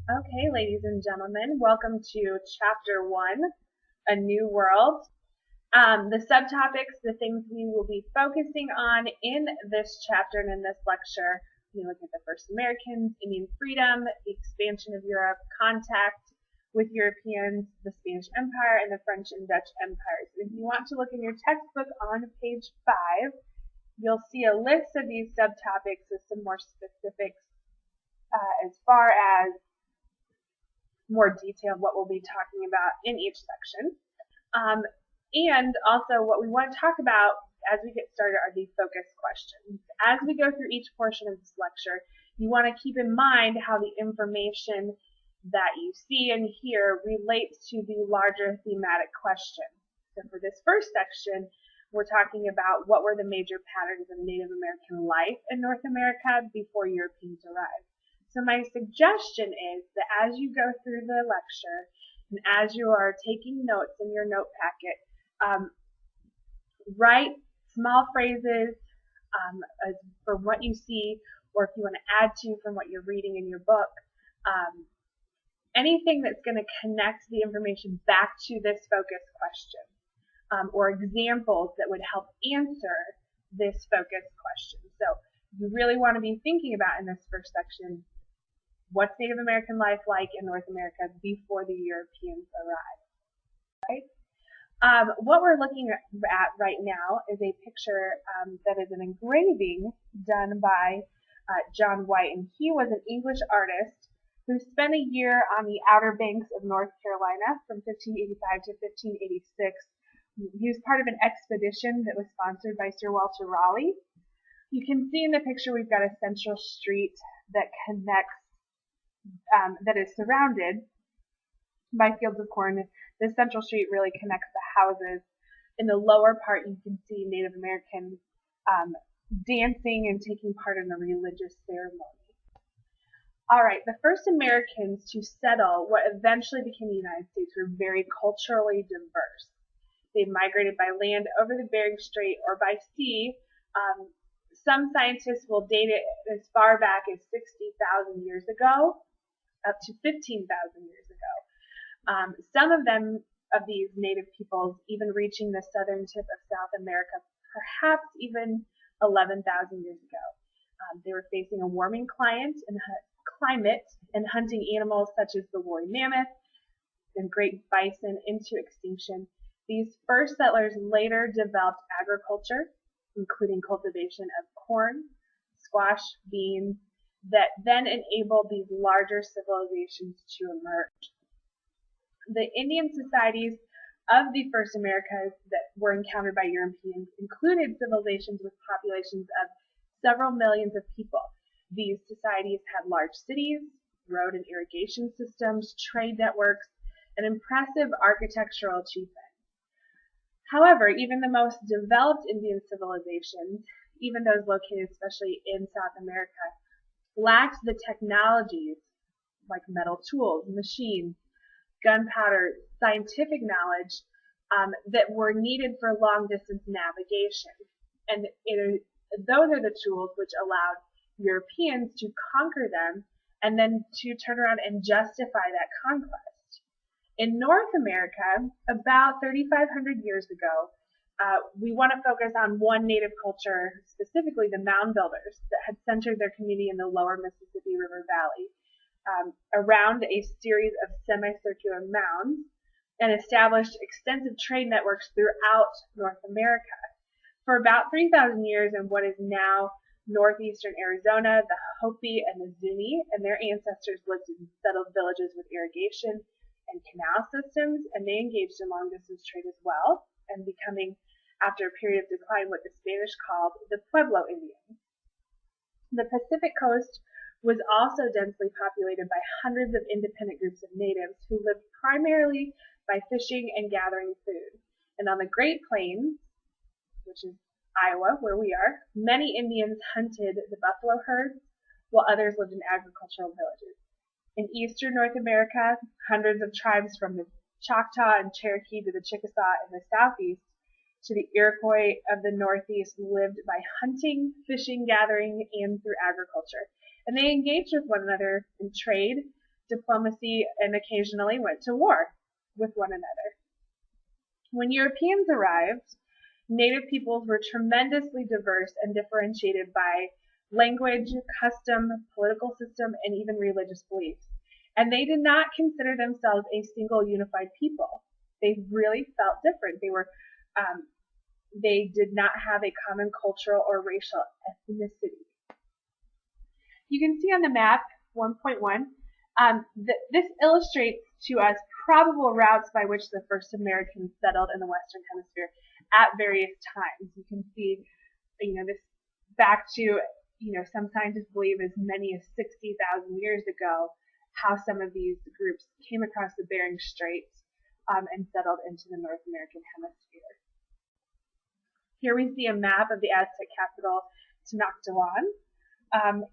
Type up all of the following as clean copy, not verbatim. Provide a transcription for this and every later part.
Okay, ladies and gentlemen, welcome to Chapter 1, A New World. The subtopics, the things we will be focusing on in this chapter and in this lecture, we look at the first Americans, Indian freedom, the expansion of Europe, contact with Europeans, the Spanish Empire, and the French and Dutch empires. If you want to look in your textbook on page 5, you'll see a list of these subtopics with some more specifics as far as more detail of what we'll be talking about in each section. And also what we want to talk about as we get started are the focus questions. As we go through each portion of this lecture, you want to keep in mind how the information that you see and hear relates to the larger thematic question. So for this first section, we're talking about what were the major patterns of Native American life in North America before Europeans arrived. So my suggestion is that as you go through the lecture and as you are taking notes in your note packet, write small phrases for what you see, or if you want to add to from what you're reading in your book, anything that's going to connect the information back to this focus question, or examples that would help answer this focus question. So you really want to be thinking about in this first section, what's Native American life like in North America before the Europeans arrived? Right? What we're looking at right now is a picture that is an engraving done by John White, and he was an English artist who spent a year on the Outer Banks of North Carolina from 1585 to 1586. He was part of an expedition that was sponsored by Sir Walter Raleigh. You can see in the picture we've got a central street that connects that is surrounded by fields of corn. This central street really connects the houses. In the lower part, you can see Native Americans dancing and taking part in a religious ceremony. All right, the first Americans to settle what eventually became the United States were very culturally diverse. They migrated by land over the Bering Strait or by sea. Some scientists will date it as far back as 60,000 years ago, up to 15,000 years ago. Some of these native peoples even reaching the southern tip of South America, perhaps even 11,000 years ago. They were facing a warming climate and hunting animals such as the woolly mammoth and great bison into extinction. These first settlers later developed agriculture, including cultivation of corn, squash, beans, that then enabled these larger civilizations to emerge. The Indian societies of the first Americas that were encountered by Europeans included civilizations with populations of several millions of people. These societies had large cities, road and irrigation systems, trade networks, and impressive architectural achievement. However, even the most developed Indian civilizations, even those located especially in South America, lacked the technologies like metal tools, machines, gunpowder, scientific knowledge that were needed for long-distance navigation. And those are the tools which allowed Europeans to conquer them and then to turn around and justify that conquest. In North America, about 3,500 years ago, we want to focus on one native culture, specifically the mound builders that had centered their community in the lower Mississippi River Valley around a series of semicircular mounds and established extensive trade networks throughout North America. For about 3,000 years in what is now northeastern Arizona, the Hopi and the Zuni and their ancestors lived in settled villages with irrigation and canal systems, and they engaged in long-distance trade as well, and becoming, after a period of decline, what the Spanish called the Pueblo Indians. The Pacific coast was also densely populated by hundreds of independent groups of natives who lived primarily by fishing and gathering food. And on the Great Plains, which is Iowa, where we are, many Indians hunted the buffalo herds, while others lived in agricultural villages. In eastern North America, hundreds of tribes from the Choctaw and Cherokee to the Chickasaw in the southeast to the Iroquois of the northeast lived by hunting, fishing, gathering, and through agriculture. And they engaged with one another in trade, diplomacy, and occasionally went to war with one another. When Europeans arrived, native peoples were tremendously diverse and differentiated by language, custom, political system, and even religious beliefs. And they did not consider themselves a single unified people. They really felt different. They did not have a common cultural or racial ethnicity. You can see on the map 1.1, this illustrates to us probable routes by which the first Americans settled in the Western Hemisphere at various times. You can see, this back to, some scientists believe as many as 60,000 years ago, how some of these groups came across the Bering Straits and settled into the North American hemisphere. Here we see a map of the Aztec capital, Tenochtitlan,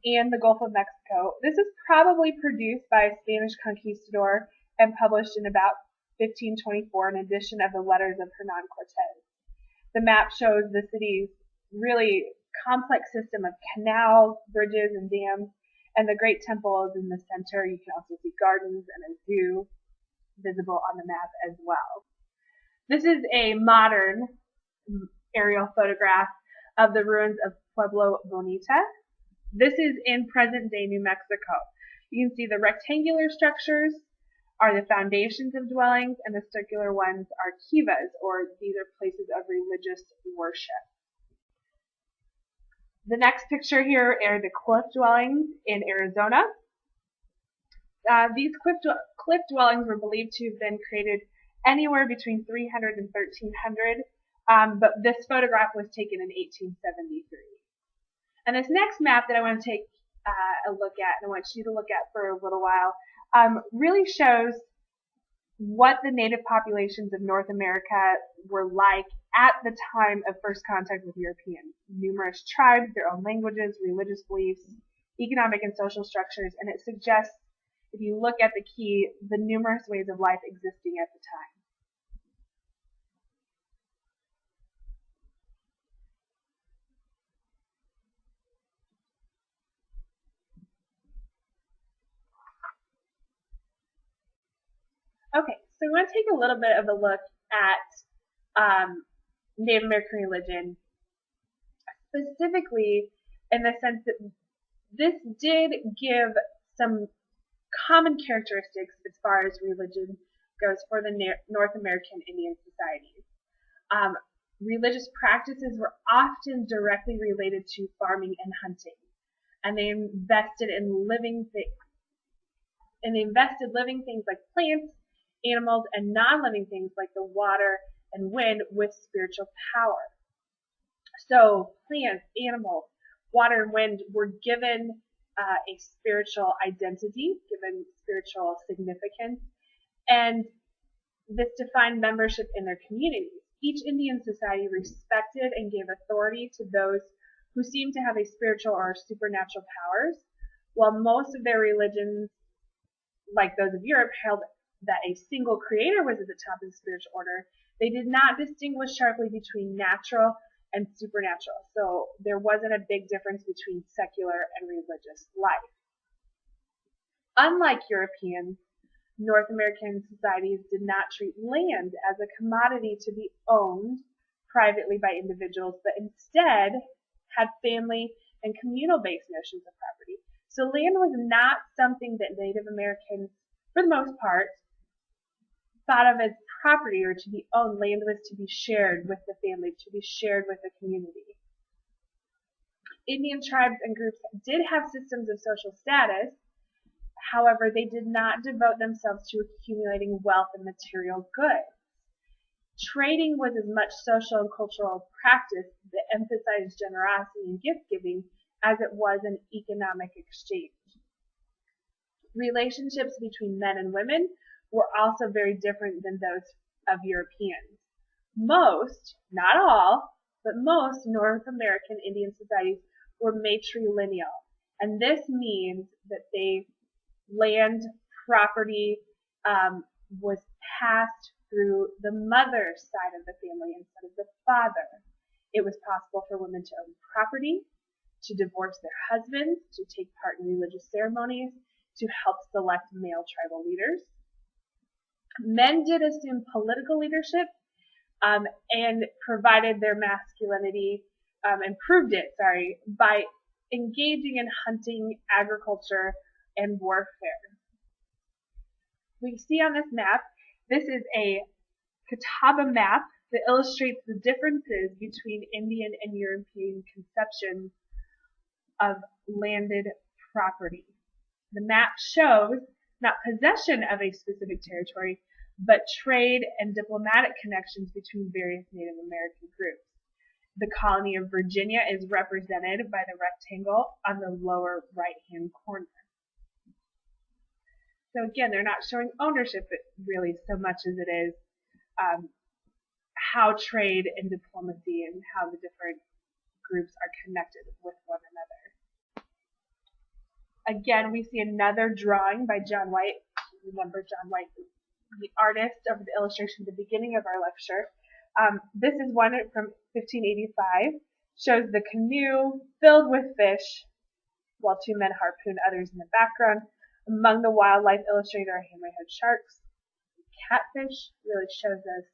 and the Gulf of Mexico. This is probably produced by a Spanish conquistador and published in about 1524, an edition of the Letters of Hernan Cortez. The map shows the city's really complex system of canals, bridges, and dams, and the Great Temple is in the center. You can also see gardens and a zoo visible on the map as well. This is a modern aerial photograph of the ruins of Pueblo Bonita. This is in present-day New Mexico. You can see the rectangular structures are the foundations of dwellings, and the circular ones are kivas, or these are places of religious worship. The next picture here are the cliff dwellings in Arizona. These cliff dwellings were believed to have been created anywhere between 300 and 1300, but this photograph was taken in 1873. And this next map that I want to take a look at, and I want you to look at for a little while, really shows what the native populations of North America were like at the time of first contact with Europeans. Numerous tribes, their own languages, religious beliefs, economic and social structures, and it suggests, if you look at the key, the numerous ways of life existing at the time. Okay, so we want to take a little bit of a look at Native American religion, specifically in the sense that this did give some common characteristics as far as religion goes for the North American Indian societies. Religious practices were often directly related to farming and hunting, and they invested living things like plants, animals, and non-living things like the water and wind with spiritual power. So plants, animals, water, and wind were given a spiritual identity, given spiritual significance, and this defined membership in their communities. Each Indian society respected and gave authority to those who seemed to have a spiritual or supernatural powers, while most of their religions, like those of Europe, held that a single creator was at the top of the spiritual order. They did not distinguish sharply between natural and supernatural, so there wasn't a big difference between secular and religious life. Unlike Europeans, North American societies did not treat land as a commodity to be owned privately by individuals, but instead had family and communal-based notions of property. So land was not something that Native Americans, for the most part, thought of as property or to be owned. Land was to be shared with the family, to be shared with the community. Indian tribes and groups did have systems of social status. However, they did not devote themselves to accumulating wealth and material goods. Trading was as much social and cultural practice that emphasized generosity and gift-giving as it was an economic exchange. Relationships between men and women were also very different than those of Europeans. Most, not all, but most North American Indian societies were matrilineal, and this means that land property was passed through the mother's side of the family instead of the father. It was possible for women to own property, to divorce their husbands, to take part in religious ceremonies, to help select male tribal leaders. Men did assume political leadership and provided their masculinity and proved it, by engaging in hunting, agriculture, and warfare. We see on this map, this is a Catawba map that illustrates the differences between Indian and European conceptions of landed property. The map shows not possession of a specific territory, but trade and diplomatic connections between various Native American groups. The colony of Virginia is represented by the rectangle on the lower right-hand corner. So again, they're not showing ownership really so much as it is how trade and diplomacy and how the different groups are connected with one another. Again, we see another drawing by John White. Remember John White, the artist of the illustration at the beginning of our lecture. This is one from 1585. Shows the canoe filled with fish while two men harpoon others in the background. Among the wildlife illustrated are hammerhead sharks. Catfish really shows us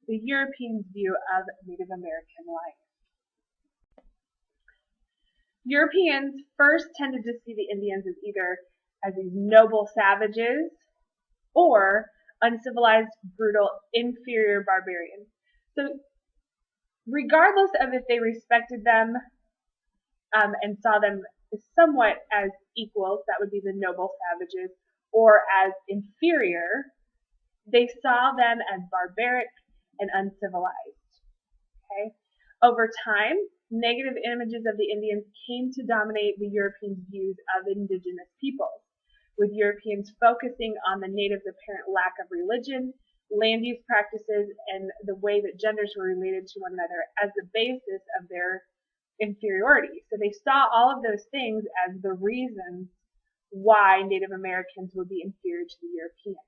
the Europeans' view of Native American life. Europeans first tended to see the Indians as either as these noble savages or uncivilized, brutal, inferior barbarians. So regardless of if they respected them and saw them somewhat as equals, that would be the noble savages, or as inferior, they saw them as barbaric and uncivilized. Okay? Over time, negative images of the Indians came to dominate the Europeans' views of indigenous peoples, with Europeans focusing on the natives' apparent lack of religion, land use practices, and the way that genders were related to one another as the basis of their inferiority. So they saw all of those things as the reasons why Native Americans would be inferior to the Europeans.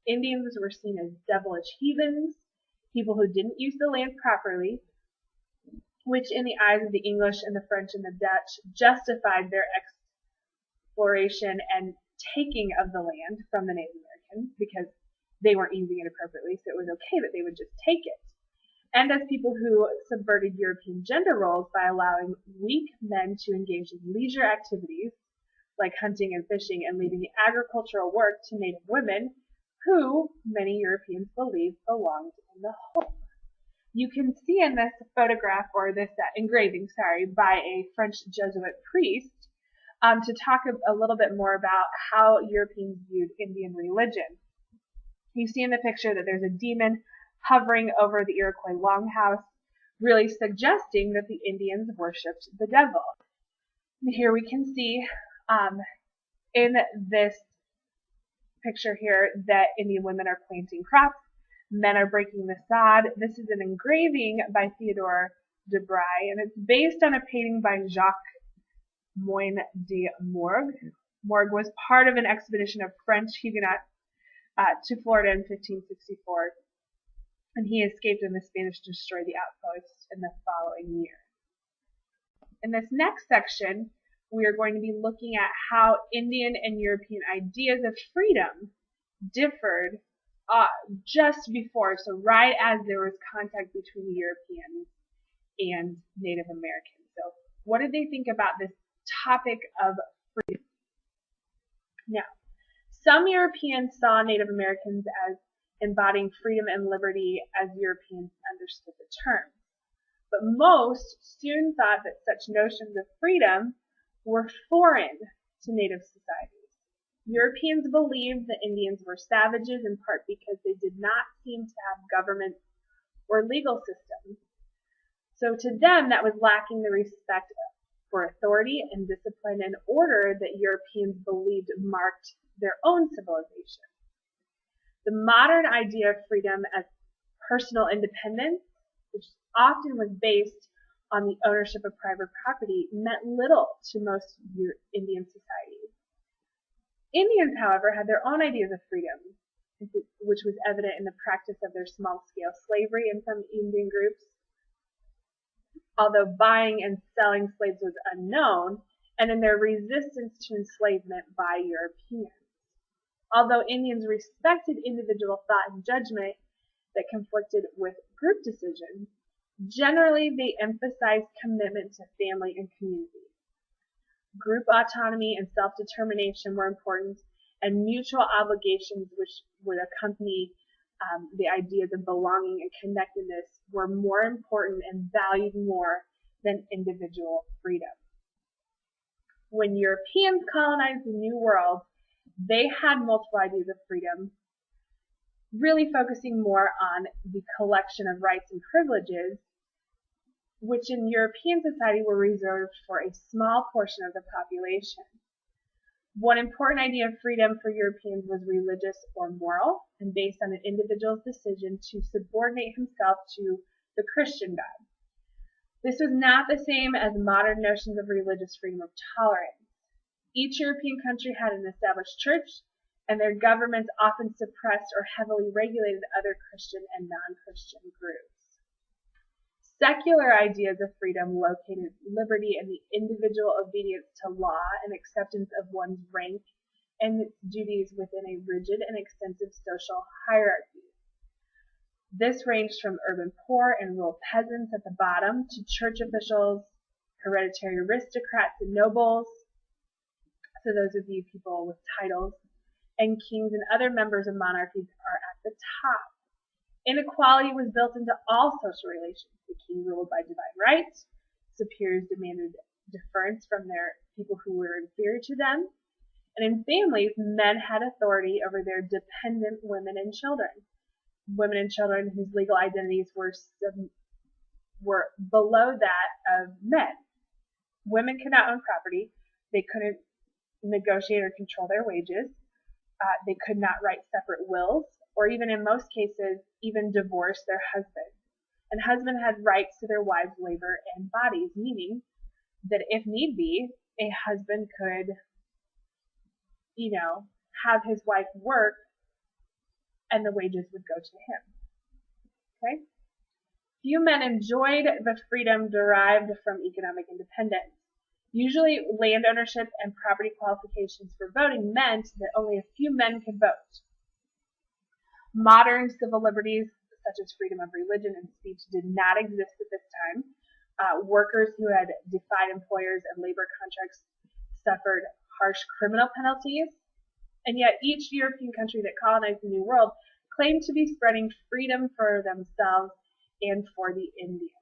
Indians were seen as devilish heathens, people who didn't use the land properly, which in the eyes of the English and the French and the Dutch justified their exploration and taking of the land from the Native Americans because they weren't using it appropriately, so it was okay that they would just take it. And as people who subverted European gender roles by allowing weak men to engage in leisure activities like hunting and fishing and leaving the agricultural work to Native women who many Europeans believed belonged in the home. You can see in this photograph, or this engraving, by a French Jesuit priest, to talk a little bit more about how Europeans viewed Indian religion. You see in the picture that there's a demon hovering over the Iroquois longhouse, really suggesting that the Indians worshipped the devil. Here we can see in this picture here that Indian women are planting crops, men are breaking the sod. This is an engraving by Theodore de Bry, and it's based on a painting by Jacques Moyne de Morgue. Morgue was part of an expedition of French Huguenots to Florida in 1564, and he escaped when the Spanish destroyed the outpost in the following year. In this next section, we are going to be looking at how Indian and European ideas of freedom differed just before, so right as there was contact between the Europeans and Native Americans. So what did they think about this topic of freedom? Now, some Europeans saw Native Americans as embodying freedom and liberty as Europeans understood the term. But most soon thought that such notions of freedom were foreign to Native societies. Europeans believed the Indians were savages in part because they did not seem to have governments or legal systems. So to them, that was lacking the respect for authority and discipline and order that Europeans believed marked their own civilization. The modern idea of freedom as personal independence, which often was based on the ownership of private property, meant little to most Indian societies. Indians, however, had their own ideas of freedom, which was evident in the practice of their small-scale slavery in some Indian groups. Although buying and selling slaves was unknown, and in their resistance to enslavement by Europeans. Although Indians respected individual thought and judgment that conflicted with group decisions, generally they emphasized commitment to family and community. Group autonomy and self-determination were important, and mutual obligations which would accompany the ideas of belonging and connectedness were more important and valued more than individual freedom. When Europeans colonized the New World, they had multiple ideas of freedom, really focusing more on the collection of rights and privileges, which in European society were reserved for a small portion of the population. One important idea of freedom for Europeans was religious or moral, and based on an individual's decision to subordinate himself to the Christian God. This was not the same as modern notions of religious freedom or tolerance. Each European country had an established church, and their governments often suppressed or heavily regulated other Christian and non-Christian groups. Secular ideas of freedom located liberty in the individual obedience to law and acceptance of one's rank and duties within a rigid and extensive social hierarchy. This ranged from urban poor and rural peasants at the bottom to church officials, hereditary aristocrats and nobles, so those of you people with titles, and kings and other members of monarchies are at the top. Inequality was built into all social relations. The king ruled by divine right. Superiors demanded deference from their people who were inferior to them. And in families, men had authority over their dependent women and children. Women and children whose legal identities were below that of men. Women could not own property. They couldn't negotiate or control their wages. They could not write separate wills, or even in most cases, even divorce their husband. And husband had rights to their wives' labor and bodies, meaning that if need be, a husband could, have his wife work and the wages would go to him. Okay? Few men enjoyed the freedom derived from economic independence. Usually, land ownership and property qualifications for voting meant that only a few men could vote. Modern civil liberties, such as freedom of religion and speech, did not exist at this time. Workers who had defied employers and labor contracts suffered harsh criminal penalties, and yet each European country that colonized the New World claimed to be spreading freedom for themselves and for the Indians.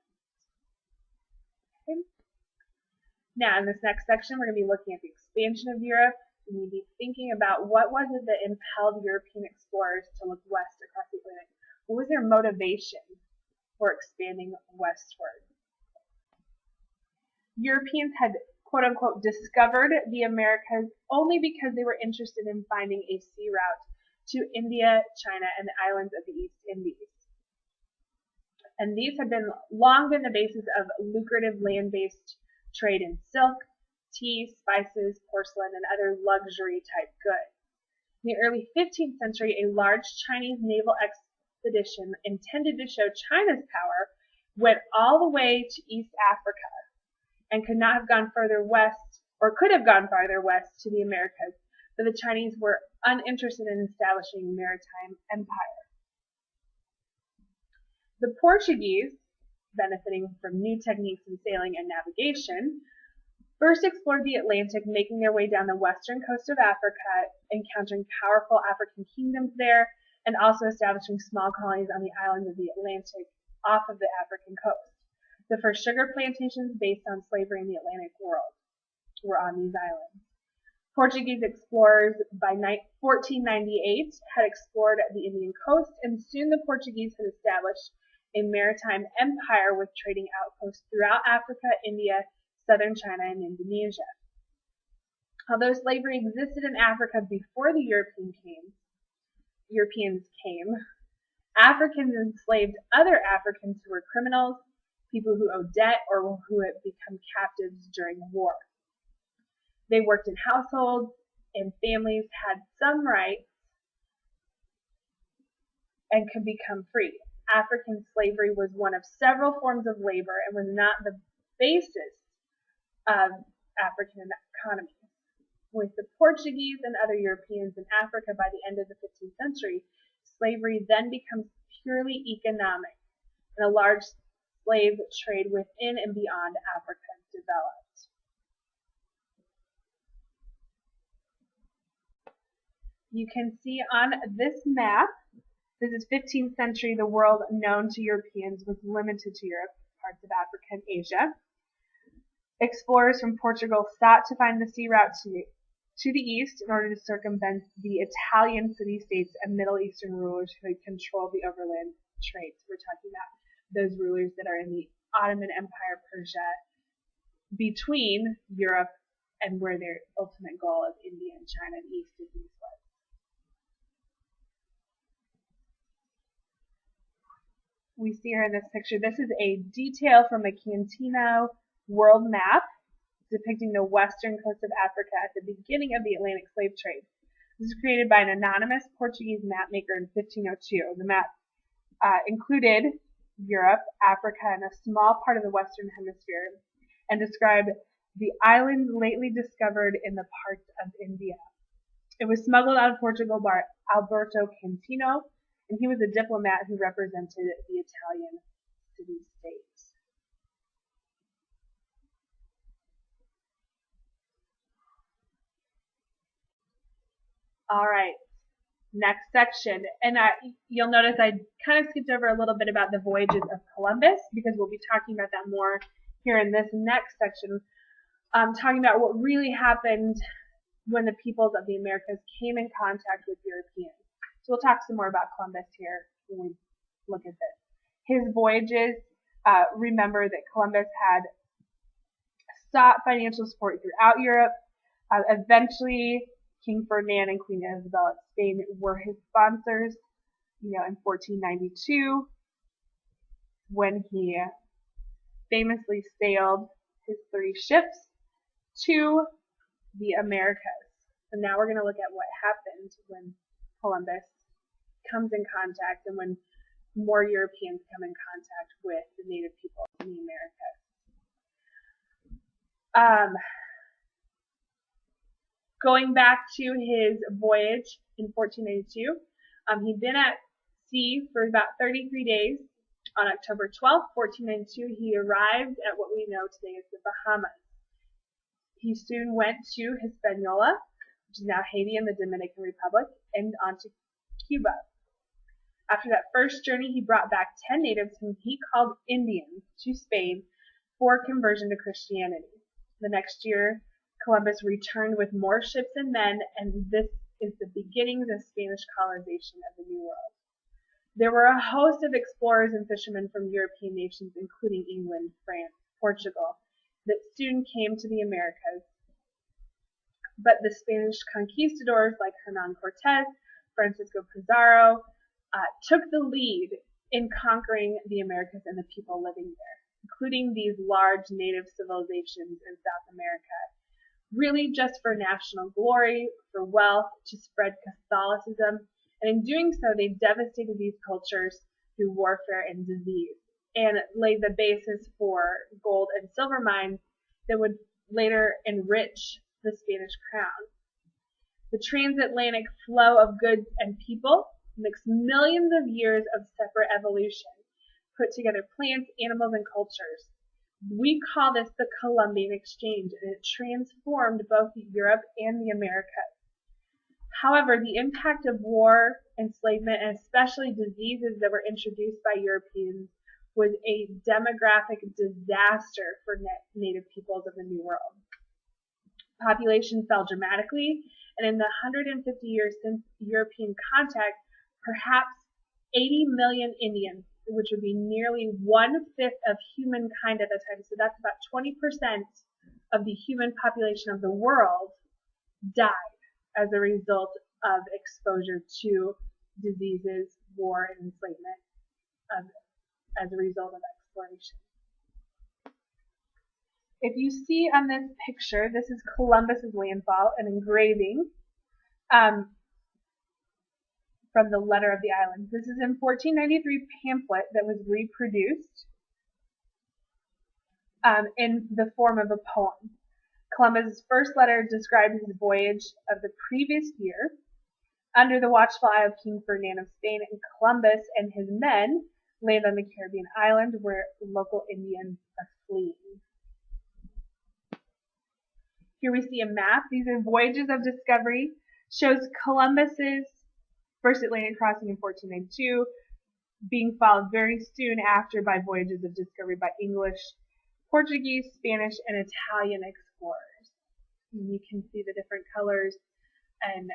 Okay. Now, in this next section, we're going to be looking at the expansion of Europe. We need to be thinking about what was it that impelled European explorers to look west across the Atlantic. What was their motivation for expanding westward? Europeans had, quote-unquote, discovered the Americas only because they were interested in finding a sea route to India, China, and the islands of the East Indies. And these had long been the basis of lucrative land-based trade in silk, tea, spices, porcelain, and other luxury-type goods. In the early 15th century, a large Chinese naval expedition intended to show China's power went all the way to East Africa and could have gone farther west to the Americas, but the Chinese were uninterested in establishing a maritime empire. The Portuguese, benefiting from new techniques in sailing and navigation, first explored the Atlantic, making their way down the western coast of Africa, encountering powerful African kingdoms there, and also establishing small colonies on the islands of the Atlantic off of the African coast. The first sugar plantations based on slavery in the Atlantic world were on these islands. Portuguese explorers by 1498 had explored the Indian coast, and soon the Portuguese had established a maritime empire with trading outposts throughout Africa, India, southern China, and Indonesia. Although slavery existed in Africa before the Europeans came, Africans enslaved other Africans who were criminals, people who owed debt, or who had become captives during war. They worked in households, and families had some rights and could become free. African slavery was one of several forms of labor and was not the basis of African economies. With the Portuguese and other Europeans in Africa by the end of the 15th century, slavery then becomes purely economic, and a large slave trade within and beyond Africa developed. You can see on this map, this is 15th century, the world known to Europeans was limited to Europe, parts of Africa and Asia. Explorers from Portugal sought to find the sea route to the east in order to circumvent the Italian city-states and Middle Eastern rulers who had controlled the overland trades. We're talking about those rulers that are in the Ottoman Empire, Persia, between Europe and where their ultimate goal of India and China and east of these was. We see here in this picture, this is a detail from a Cantino world map depicting the western coast of Africa at the beginning of the Atlantic slave trade. This was created by an anonymous Portuguese map maker in 1502. The map included Europe, Africa, and a small part of the Western Hemisphere, and described the islands lately discovered in the parts of India. It was smuggled out of Portugal by Alberto Cantino, and he was a diplomat who represented the Italian city-states. All right, next section. And you'll notice I kind of skipped over a little bit about the voyages of Columbus because we'll be talking about that more here in this next section. Talking about what really happened when the peoples of the Americas came in contact with Europeans. So we'll talk some more about Columbus here when we look at this. His voyages, remember that Columbus had sought financial support throughout Europe. Eventually, King Ferdinand and Queen Isabella of Spain were his sponsors, in 1492, when he famously sailed his 3 ships to the Americas. So now we're going to look at what happened when Columbus comes in contact and when more Europeans come in contact with the native people in the Americas. Going back to his voyage in 1492, he'd been at sea for about 33 days. On October 12, 1492, he arrived at what we know today as the Bahamas. He soon went to Hispaniola, which is now Haiti and the Dominican Republic, and on to Cuba. After that first journey, he brought back 10 natives whom he called Indians to Spain for conversion to Christianity. The next year, Columbus returned with more ships and men, and this is the beginnings of Spanish colonization of the New World. There were a host of explorers and fishermen from European nations, including England, France, Portugal, that soon came to the Americas. But the Spanish conquistadors like Hernan Cortez, Francisco Pizarro, took the lead in conquering the Americas and the people living there, including these large native civilizations in South America, really just for national glory, for wealth, to spread Catholicism, and in doing so they devastated these cultures through warfare and disease, and laid the basis for gold and silver mines that would later enrich the Spanish crown. The transatlantic flow of goods and people mixed millions of years of separate evolution, put together plants, animals, and cultures. We call this the Columbian Exchange, and it transformed both Europe and the Americas. However, the impact of war, enslavement, and especially diseases that were introduced by Europeans was a demographic disaster for native peoples of the New World. Population fell dramatically, and in the 150 years since European contact, perhaps 80 million Indians, which would be nearly 1/5 of humankind at the time, so that's about 20% of the human population of the world, died as a result of exposure to diseases, war, and enslavement as a result of exploration. If you see on this picture, this is Columbus's landfall, an engraving from the Letter of the Islands. This is in 1493 pamphlet that was reproduced in the form of a poem. Columbus' first letter described his voyage of the previous year under the watchful eye of King Ferdinand of Spain, and Columbus and his men land on the Caribbean island where local Indians are fleeing. Here we see a map. These are voyages of discovery. Shows Columbus's first Atlantic crossing in 1492, being followed very soon after by voyages of discovery by English, Portuguese, Spanish, and Italian explorers. And you can see the different colors and,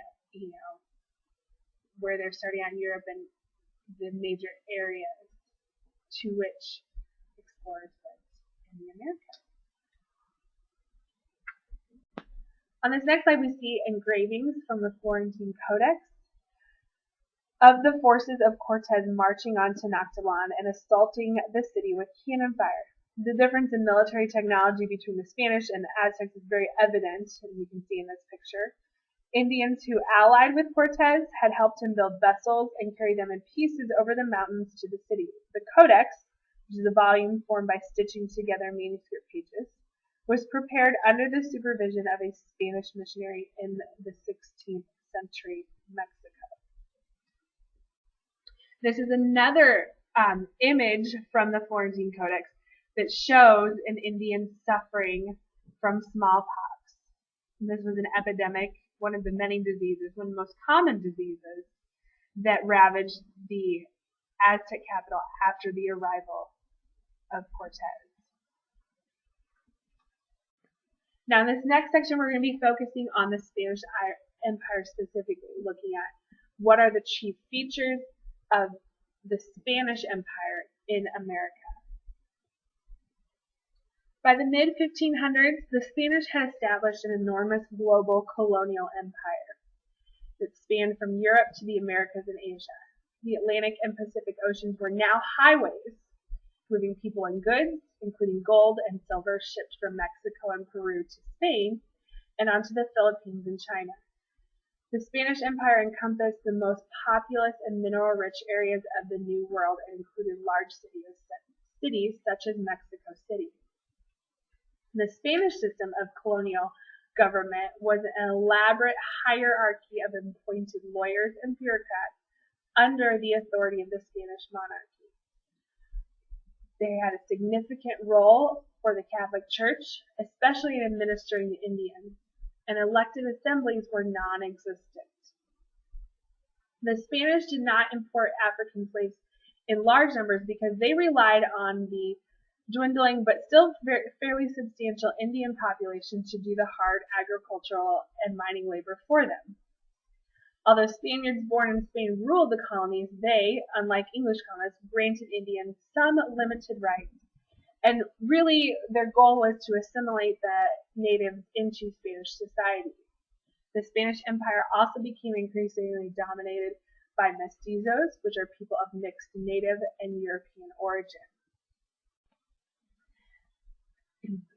where they're starting on Europe and the major areas to which explorers went in the Americas. On this next slide, we see engravings from the Florentine Codex of the forces of Cortez marching on Tenochtitlan and assaulting the city with cannon fire. The difference in military technology between the Spanish and the Aztecs is very evident, as you can see in this picture. Indians who allied with Cortez had helped him build vessels and carry them in pieces over the mountains to the city. The Codex, which is a volume formed by stitching together manuscript pages, was prepared under the supervision of a Spanish missionary in the 16th century Mexico. This is another image from the Florentine Codex that shows an Indian suffering from smallpox. And this was an epidemic, one of the many diseases, one of the most common diseases that ravaged the Aztec capital after the arrival of Cortez. Now in this next section we're going to be focusing on the Spanish Empire specifically, looking at what are the chief features of the Spanish Empire in America. By the mid-1500s, the Spanish had established an enormous global colonial empire that spanned from Europe to the Americas and Asia. The Atlantic and Pacific Oceans were now highways, moving people and goods, including gold and silver, shipped from Mexico and Peru to Spain and onto the Philippines and China. The Spanish Empire encompassed the most populous and mineral-rich areas of the New World and included large cities such as Mexico City. The Spanish system of colonial government was an elaborate hierarchy of appointed lawyers and bureaucrats under the authority of the Spanish monarchy. They had a significant role for the Catholic Church, especially in administering the Indians, and elected assemblies were non-existent. The Spanish did not import African slaves in large numbers because they relied on the dwindling but still fairly substantial Indian population to do the hard agricultural and mining labor for them. Although Spaniards born in Spain ruled the colonies, they, unlike English colonists, granted Indians some limited rights. And really, their goal was to assimilate the natives into Spanish society. The Spanish Empire also became increasingly dominated by mestizos, which are people of mixed native and European origin.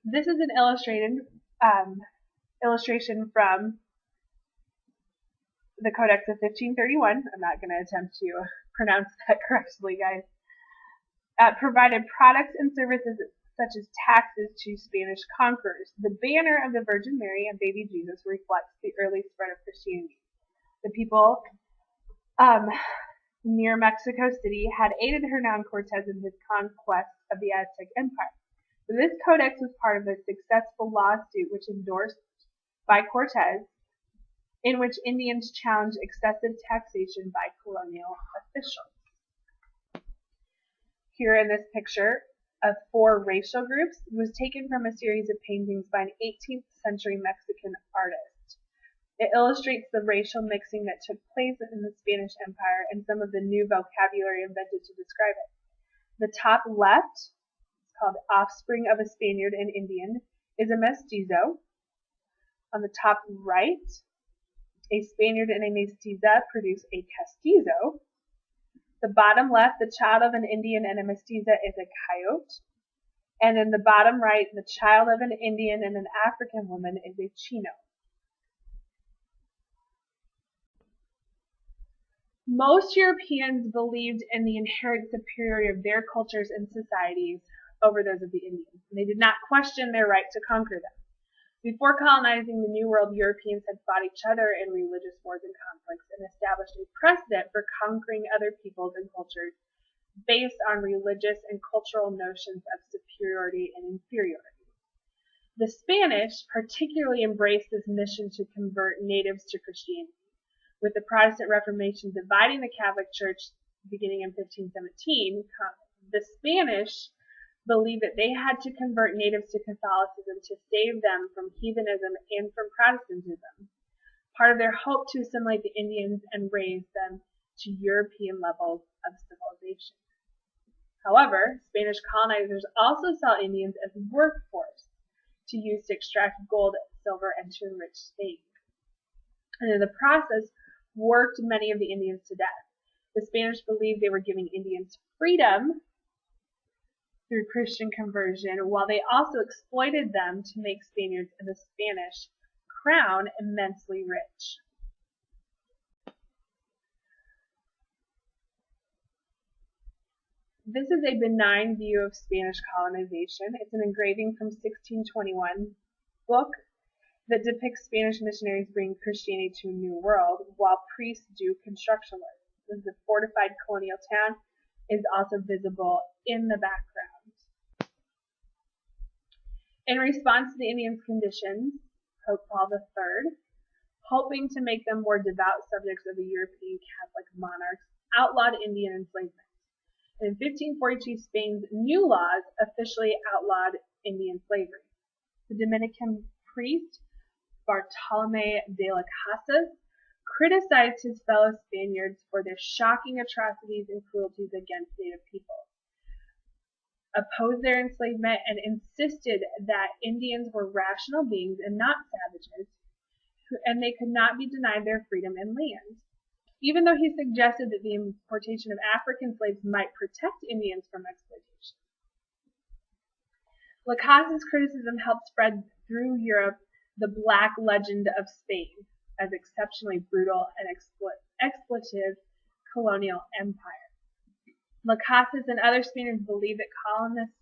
This is an illustration from the Codex of 1531. I'm not going to attempt to pronounce that correctly, guys. Provided products and services such as taxes to Spanish conquerors. The banner of the Virgin Mary and baby Jesus reflects the early spread of Christianity. The people near Mexico City had aided Hernan Cortez in his conquest of the Aztec Empire. So this codex was part of a successful lawsuit which endorsed by Cortez, in which Indians challenged excessive taxation by colonial officials. Here in this picture of 4 racial groups was taken from a series of paintings by an 18th century Mexican artist. It illustrates the racial mixing that took place in the Spanish Empire and some of the new vocabulary invented to describe it. The top left, it's called Offspring of a Spaniard and Indian, is a mestizo. On the top right, a Spaniard and a mestiza produce a castizo. The bottom left, the child of an Indian and a mestiza is a coyote. And in the bottom right, the child of an Indian and an African woman is a chino. Most Europeans believed in the inherent superiority of their cultures and societies over those of the Indians, and they did not question their right to conquer them. Before colonizing the New World, Europeans had fought each other in religious wars and conflicts and established a precedent for conquering other peoples and cultures based on religious and cultural notions of superiority and inferiority. The Spanish particularly embraced this mission to convert natives to Christianity, with the Protestant Reformation dividing the Catholic Church beginning in 1517. The Spanish believed that they had to convert natives to Catholicism to save them from heathenism and from Protestantism, part of their hope to assimilate the Indians and raise them to European levels of civilization. However, Spanish colonizers also saw Indians as workforce to use to extract gold, silver, and to enrich Spain, and in the process worked many of the Indians to death. The Spanish believed they were giving Indians freedom through Christian conversion, while they also exploited them to make Spaniards and the Spanish crown immensely rich. This is a benign view of Spanish colonization. It's an engraving from 1621 book that depicts Spanish missionaries bringing Christianity to a new world, while priests do construction work. The fortified colonial town is also visible in the background. In response to the Indians' conditions, Pope Paul III, hoping to make them more devout subjects of the European Catholic monarchs, outlawed Indian enslavement. And in 1542, Spain's new laws officially outlawed Indian slavery. The Dominican priest Bartolomé de las Casas criticized his fellow Spaniards for their shocking atrocities and cruelties against native peoples, opposed their enslavement, and insisted that Indians were rational beings and not savages, and they could not be denied their freedom and land. Even though he suggested that the importation of African slaves might protect Indians from exploitation. Las Casas' criticism helped spread through Europe the black legend of Spain as exceptionally brutal and exploitative colonial empire. Las Casas and other Spaniards believed that colonists'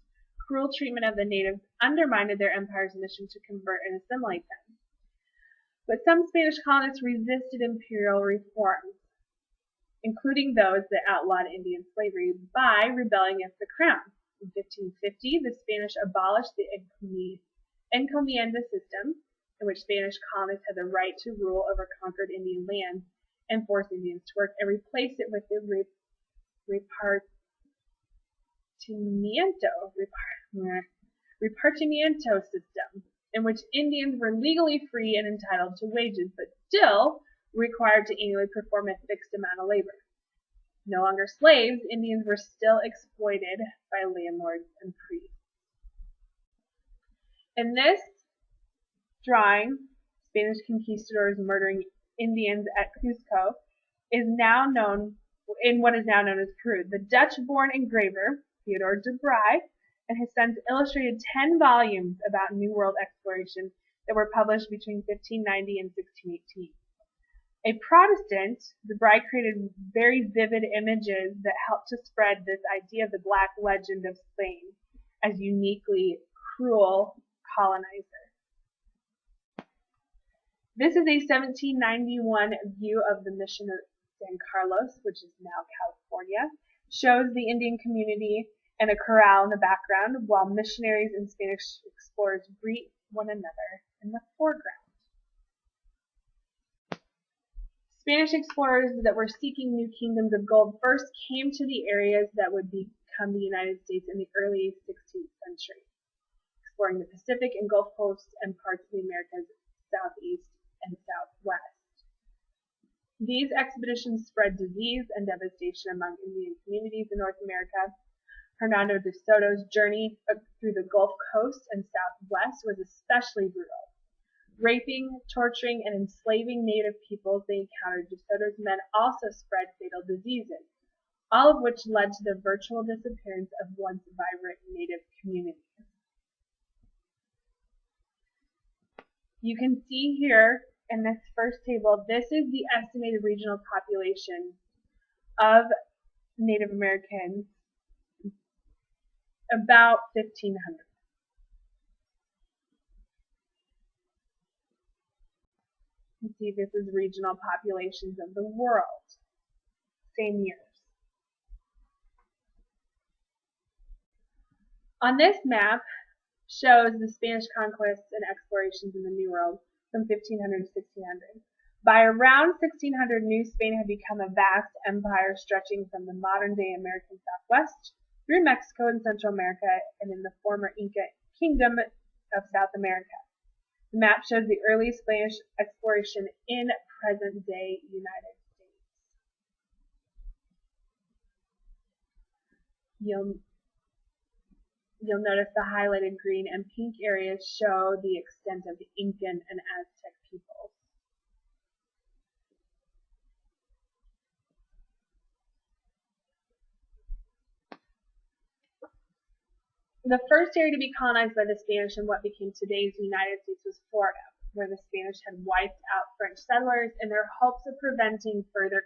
cruel treatment of the natives undermined their empire's mission to convert and assimilate them. But some Spanish colonists resisted imperial reforms, including those that outlawed Indian slavery, by rebelling against the crown. In 1550, the Spanish abolished the encomienda system, in which Spanish colonists had the right to rule over conquered Indian lands and force Indians to work, and replaced it with the repartimiento system, in which Indians were legally free and entitled to wages, but still required to annually perform a fixed amount of labor. No longer slaves, Indians were still exploited by landlords and priests. In this drawing, Spanish conquistadors murdering Indians at Cusco is now known in what is now known as Peru. The Dutch-born engraver, Theodore de Bry, and his sons illustrated 10 volumes about New World exploration that were published between 1590 and 1618. A Protestant, de Bry created very vivid images that helped to spread this idea of the black legend of Spain as uniquely cruel colonizer. This is a 1791 view of the mission of San Carlos, which is now California. Shows the Indian community and a corral in the background, while missionaries and Spanish explorers greet one another in the foreground. Spanish explorers that were seeking new kingdoms of gold first came to the areas that would become the United States in the early 16th century, exploring the Pacific and Gulf Coast and parts of the Americas southeast and southwest. These expeditions spread disease and devastation among Indian communities in North America. Hernando de Soto's journey through the Gulf Coast and southwest was especially brutal. Raping, torturing, and enslaving native peoples they encountered, De Soto's men also spread fatal diseases, all of which led to the virtual disappearance of once vibrant native communities. You can see here in this first table, this is the estimated regional population of Native Americans, about 1,500. You see, this is regional populations of the world. Same years. On this map shows the Spanish conquests and explorations in the New World from 1500 to 1600. By around 1600, New Spain had become a vast empire stretching from the modern-day American Southwest through Mexico and Central America and in the former Inca Kingdom of South America. The map shows the early Spanish exploration in present-day United States. You'll notice the highlighted green and pink areas show the extent of the Incan and Aztec peoples. The first area to be colonized by the Spanish in what became today's United States was Florida, where the Spanish had wiped out French settlers in their hopes of preventing further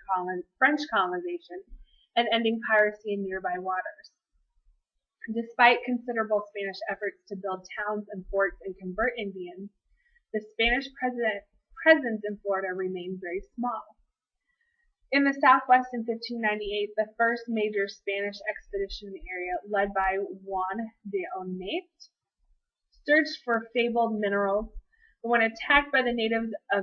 French colonization and ending piracy in nearby waters. Despite considerable Spanish efforts to build towns and forts and convert Indians, the Spanish presence in Florida remained very small. In the Southwest in 1598, the first major Spanish expedition in the area, led by Juan de Oñate, searched for fabled minerals, but when attacked by the natives of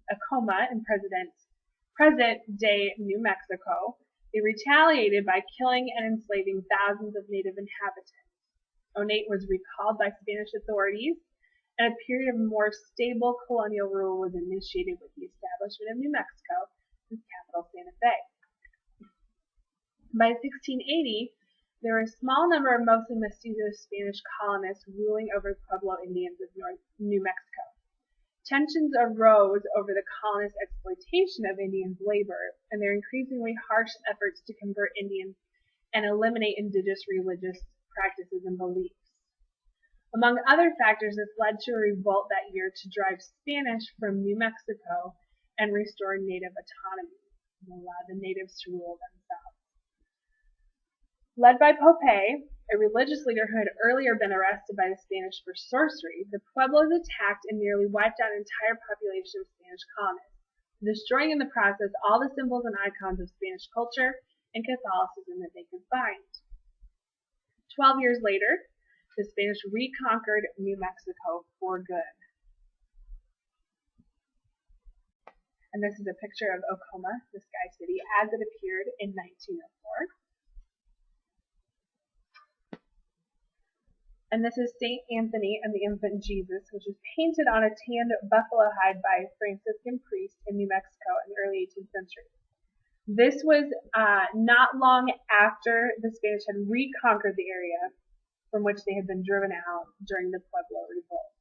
Acoma in present-day New Mexico, they retaliated by killing and enslaving thousands of native inhabitants. Oñate was recalled by Spanish authorities, and a period of more stable colonial rule was initiated with the establishment of New Mexico, whose capital Santa Fe. By 1680, there were a small number of mostly mestizo Spanish colonists ruling over Pueblo Indians of New Mexico. Tensions arose over the colonists' exploitation of Indians' labor and their increasingly harsh efforts to convert Indians and eliminate indigenous religious practices and beliefs. Among other factors, this led to a revolt that year to drive Spanish from New Mexico and restore native autonomy and allow the natives to rule themselves. Led by Pope, a religious leader who had earlier been arrested by the Spanish for sorcery, the Pueblos attacked and nearly wiped out an entire population of Spanish colonists, destroying in the process all the symbols and icons of Spanish culture and Catholicism that they could find. 12 years later, the Spanish reconquered New Mexico for good. And this is a picture of Acoma, the Sky City, as it appeared in 1904. And this is St. Anthony and the Infant Jesus, which was painted on a tanned buffalo hide by a Franciscan priest in New Mexico in the early 18th century. This was not long after the Spanish had reconquered the area from which they had been driven out during the Pueblo revolt.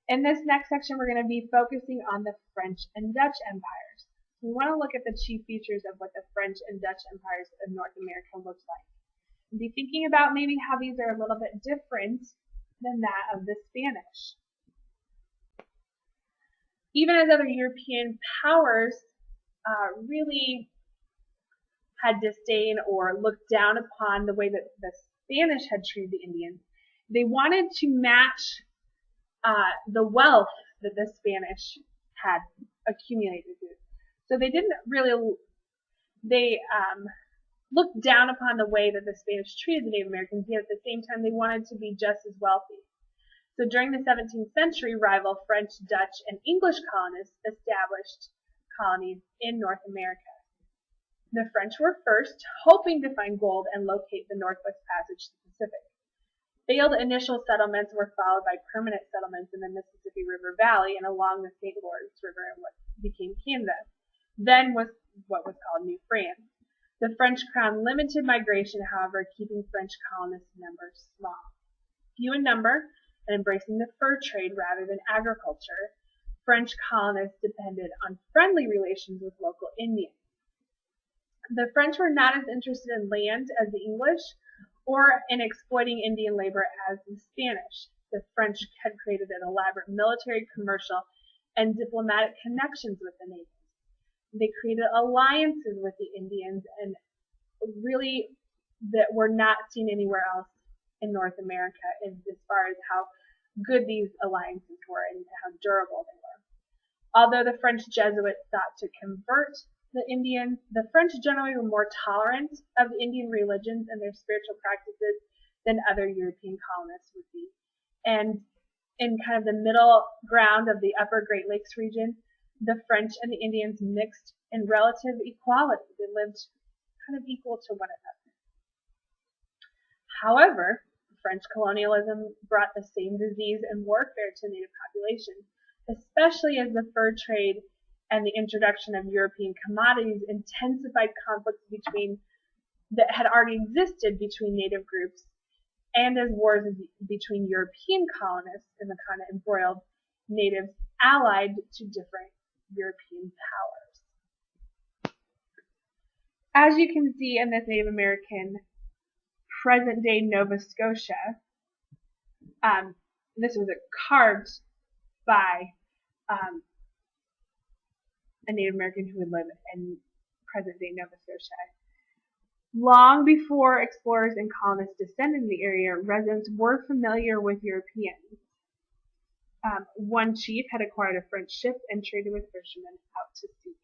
In this next section, we're going to be focusing on the French and Dutch empires. We want to look at the chief features of what the French and Dutch empires of North America looked like. Be thinking about maybe how these are a little bit different than that of the Spanish. Even as other European powers really had disdain or looked down upon the way that the Spanish had treated the Indians, they wanted to match the wealth that the Spanish had accumulated. So they didn't really, they looked down upon the way that the Spanish treated the Native Americans, yet at the same time they wanted to be just as wealthy. So during the 17th century, rival French, Dutch, and English colonists established colonies in North America. The French were first, hoping to find gold and locate the Northwest Passage to the Pacific. Failed initial settlements were followed by permanent settlements in the Mississippi River Valley and along the St. Lawrence River in what became Canada. Then was what was called New France. The French crown limited migration, however, keeping French colonist numbers small. Few in number and embracing the fur trade rather than agriculture, French colonists depended on friendly relations with local Indians. The French were not as interested in land as the English or in exploiting Indian labor as the Spanish. The French had created an elaborate military, commercial, and diplomatic connections with the natives. They created alliances with the Indians and really that were not seen anywhere else in North America as far as how good these alliances were and how durable they were. Although the French Jesuits sought to convert the Indians, the French generally were more tolerant of the Indian religions and their spiritual practices than other European colonists would be. And in kind of the middle ground of the upper Great Lakes region, the French and the Indians mixed in relative equality. They lived kind of equal to one another. However, French colonialism brought the same disease and warfare to native populations, especially as the fur trade and the introduction of European commodities intensified conflicts that had already existed between native groups, and as wars between European colonists in the continent embroiled natives allied to different European powers. As you can see in this Native American present-day Nova Scotia, this was carved by a Native American who would live in present-day Nova Scotia. Long before explorers and colonists descended in the area, residents were familiar with Europeans. One chief had acquired a French ship and traded with fishermen out to sea.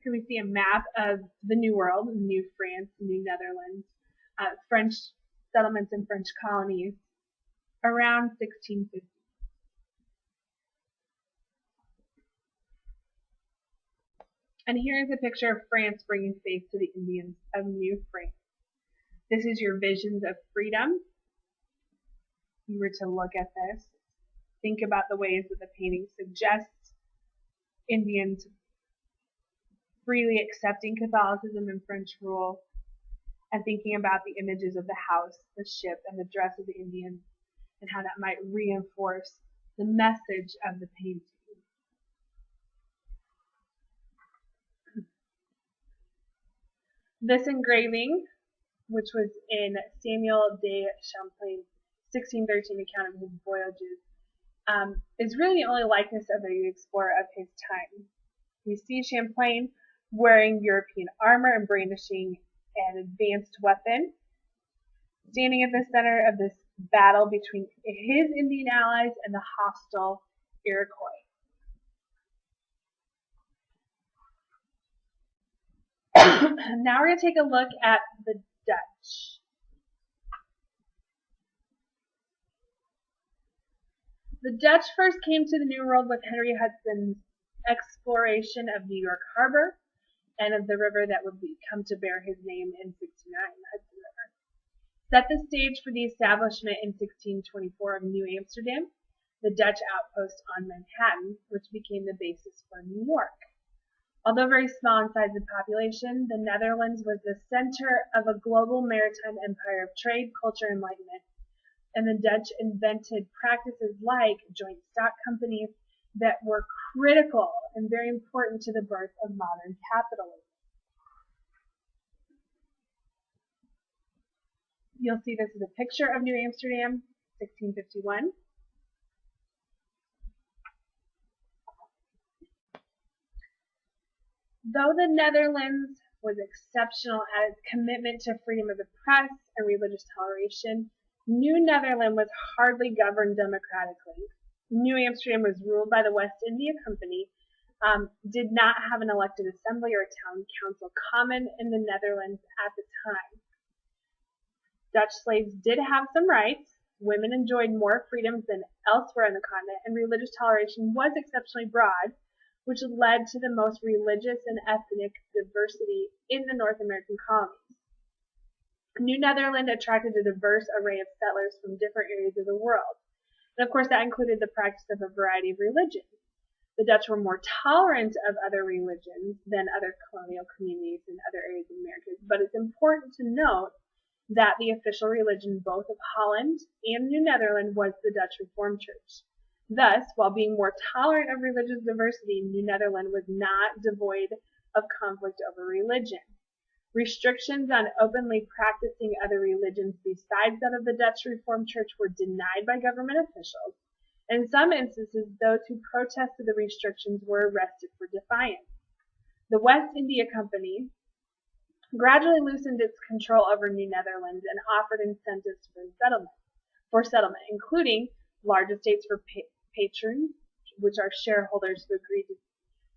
Here we see a map of the New World, New France, New Netherlands, French settlements and French colonies around 1650. And here is a picture of France bringing faith to the Indians of New France. This is your visions of freedom. If you were to look at this, think about the ways that the painting suggests Indians freely accepting Catholicism and French rule, and thinking about the images of the house, the ship, and the dress of the Indians, and how that might reinforce the message of the painting. This engraving, which was in Samuel de Champlain's 1613 account of his voyages, is really the only likeness of the explorer of his time. We see Champlain wearing European armor and brandishing an advanced weapon, standing at the center of this battle between his Indian allies and the hostile Iroquois. Now we're going to take a look at the Dutch. The Dutch first came to the New World with Henry Hudson's exploration of New York Harbor and of the river that would come to bear his name in 1609, the Hudson River. Set the stage for the establishment in 1624 of New Amsterdam, the Dutch outpost on Manhattan, which became the basis for New York. Although very small in size and population, the Netherlands was the center of a global maritime empire of trade, culture, and enlightenment, and the Dutch invented practices like joint stock companies that were critical and very important to the birth of modern capitalism. You'll see this is a picture of New Amsterdam, 1651. Though the Netherlands was exceptional at its commitment to freedom of the press and religious toleration, New Netherland was hardly governed democratically. New Amsterdam was ruled by the West India Company, did not have an elected assembly or a town council common in the Netherlands at the time. Dutch slaves did have some rights. Women enjoyed more freedoms than elsewhere on the continent, and religious toleration was exceptionally broad, which led to the most religious and ethnic diversity in the North American colonies. New Netherland attracted a diverse array of settlers from different areas of the world. And of course, that included the practice of a variety of religions. The Dutch were more tolerant of other religions than other colonial communities in other areas of America, but it's important to note that the official religion both of Holland and New Netherland was the Dutch Reformed Church. Thus, while being more tolerant of religious diversity, New Netherland was not devoid of conflict over religion. Restrictions on openly practicing other religions besides that of the Dutch Reformed Church were denied by government officials. In some instances, those who protested the restrictions were arrested for defiance. The West India Company gradually loosened its control over New Netherland and offered incentives for settlement, including large estates for patrons, which are shareholders who agreed to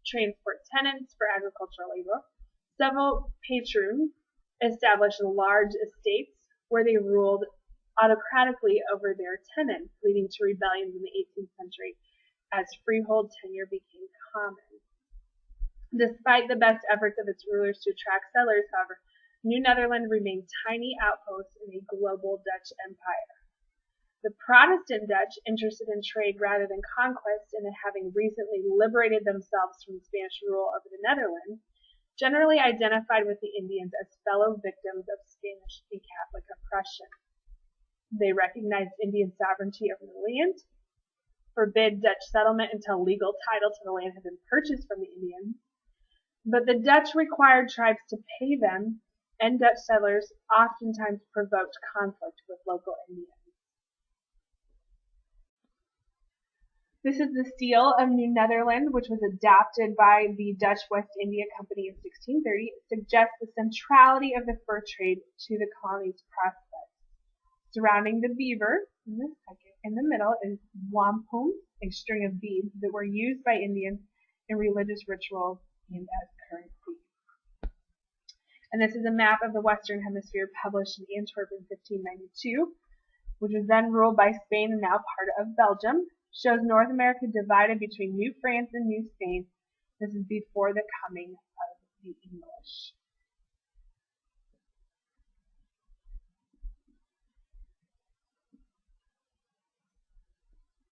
transport tenants for agricultural labor. Several patrons established large estates where they ruled autocratically over their tenants, leading to rebellions in the 18th century as freehold tenure became common. Despite the best efforts of its rulers to attract settlers, however, New Netherland remained tiny outposts in a global Dutch empire. The Protestant Dutch, interested in trade rather than conquest and having recently liberated themselves from Spanish rule over the Netherlands, generally identified with the Indians as fellow victims of Spanish and Catholic oppression. They recognized Indian sovereignty over the land, forbid Dutch settlement until legal title to the land had been purchased from the Indians, but the Dutch required tribes to pay them, and Dutch settlers oftentimes provoked conflict with local Indians. This is the seal of New Netherland, which was adopted by the Dutch West India Company in 1630. It suggests the centrality of the fur trade to the colony's prospects. Surrounding the beaver, in the middle, is wampum, a string of beads that were used by Indians in religious rituals and as currency. And this is a map of the Western Hemisphere published in Antwerp in 1592, which was then ruled by Spain and now part of Belgium. Shows North America divided between New France and New Spain. This is before the coming of the English.